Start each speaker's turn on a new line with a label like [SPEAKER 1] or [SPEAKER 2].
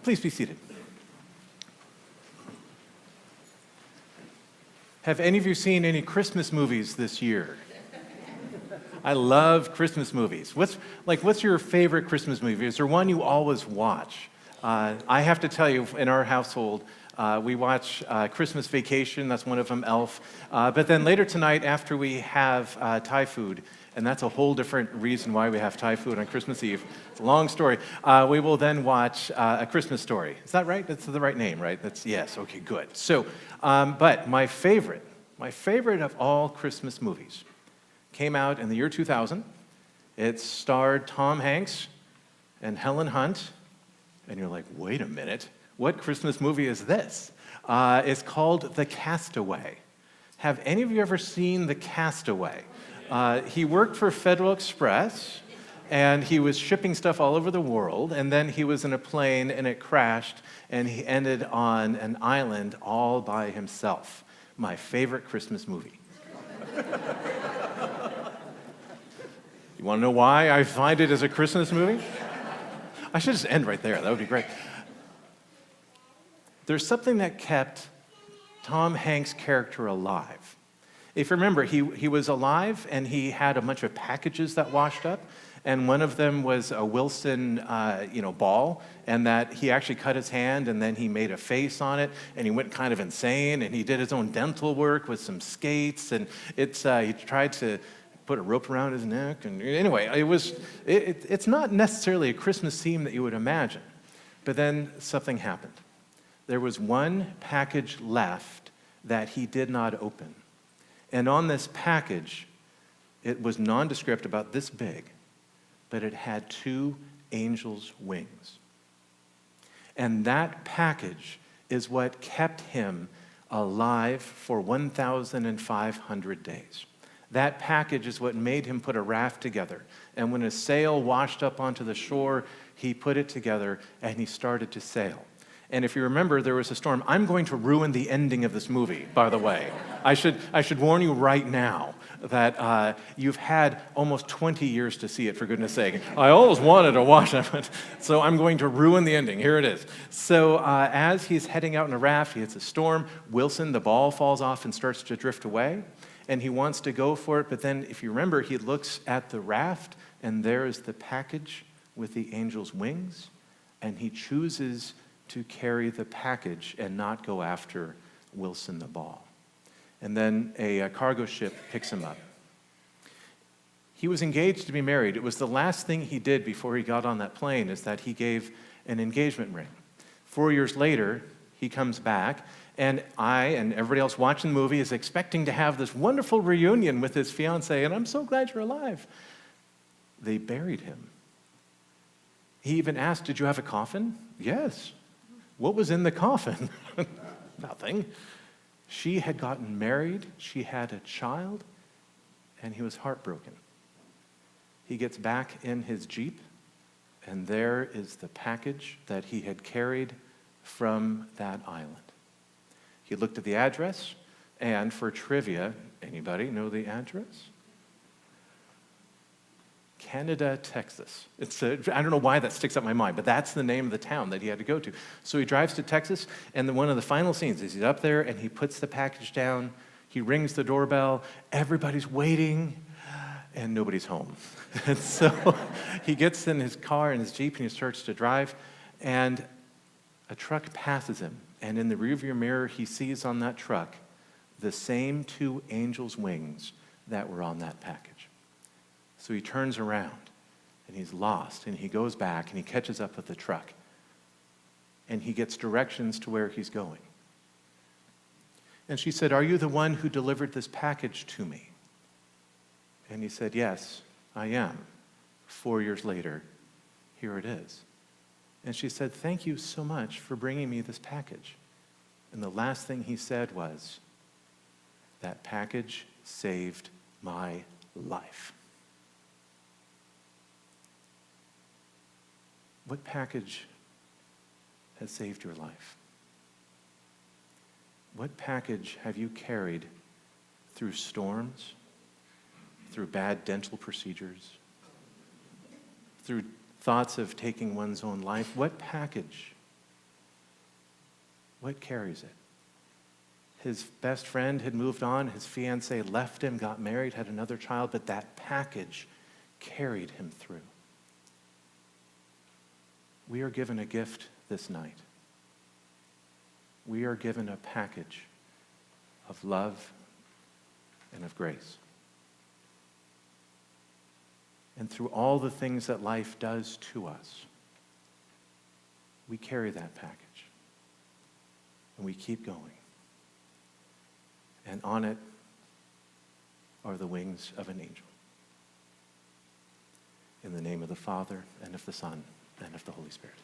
[SPEAKER 1] Please be seated. Have any of you seen any Christmas movies this year? I love Christmas movies. What's your favorite Christmas movie? Is there one you always watch? I have to tell you, in our household, we watch Christmas Vacation. That's one of them, Elf. But then later tonight, after we have Thai food, and that's a whole different reason why we have Thai food on Christmas Eve. It's a long story. We will then watch A Christmas Story. Is that right? That's the right name, right? Yes. Okay, good. So, but my favorite of all Christmas movies came out in the year 2000. It starred Tom Hanks and Helen Hunt. And you're like, wait a minute, what Christmas movie is this? It's called The Castaway. Have any of you ever seen The Castaway? He worked for Federal Express, and he was shipping stuff all over the world, and then he was in a plane, and it crashed, and he ended on an island all by himself. My favorite Christmas movie. You want to know why I find it as a Christmas movie? I should just end right there. That would be great. There's something that kept Tom Hanks' character alive. If you remember, he was alive and he had a bunch of packages that washed up, and one of them was a Wilson ball, and that he actually cut his hand and then he made a face on it, and he went kind of insane, and he did his own dental work with some skates, and he tried to put a rope around his neck, and anyway, it's not necessarily a Christmas theme that you would imagine. But then something happened. There was one package left that he did not open. And on this package, it was nondescript, about this big, but it had 2 angels' wings. And that package is what kept him alive for 1,500 days. That package is what made him put a raft together. And when a sail washed up onto the shore, he put it together and he started to sail. And if you remember, there was a storm. I'm going to ruin the ending of this movie, by the way. I should warn you right now that you've had almost 20 years to see it, for goodness sake. I always wanted to watch it, so I'm going to ruin the ending. Here it is. So as he's heading out in a raft, he hits a storm. Wilson, the ball, falls off and starts to drift away. And he wants to go for it, but then, if you remember, he looks at the raft, and there is the package with the angel's wings, and he chooses to carry the package and not go after Wilson the ball. And then a cargo ship picks him up. He was engaged to be married. It was the last thing he did before he got on that plane, is that he gave an engagement ring. 4 years later, he comes back, and I and everybody else watching the movie is expecting to have this wonderful reunion with his fiancée, and I'm so glad you're alive. They buried him. He even asked, did you have a coffin? Yes. What was in the coffin? Nothing. She had gotten married, she had a child, and he was heartbroken. He gets back in his Jeep, and there is the package that he had carried from that island. He looked at the address, and for trivia, anybody know the address? Canada, Texas. I don't know why that sticks up in my mind, but that's the name of the town that he had to go to. So he drives to Texas, and one of the final scenes is he's up there, and he puts the package down. He rings the doorbell. Everybody's waiting, and nobody's home. And so he gets in his car, in his Jeep, and he starts to drive, and a truck passes him. And in the rearview mirror, he sees on that truck the same 2 angels' wings that were on that package. So he turns around, and he's lost, and he goes back, and he catches up with the truck, and he gets directions to where he's going. And she said, are you the one who delivered this package to me? And he said, yes, I am. 4 years later, here it is. And she said, thank you so much for bringing me this package. And the last thing he said was, that package saved my life. What package has saved your life? What package have you carried through storms, through bad dental procedures, through thoughts of taking one's own life? What package What carries it? His best friend had moved on. His fiancée left him, got married, had another child, but that package carried him through. We are given a gift this night. We are given a package of love and of grace. And through all the things that life does to us, we carry that package. And we keep going. And on it are the wings of an angel. In the name of the Father, and of the Son, and of the Holy Spirit.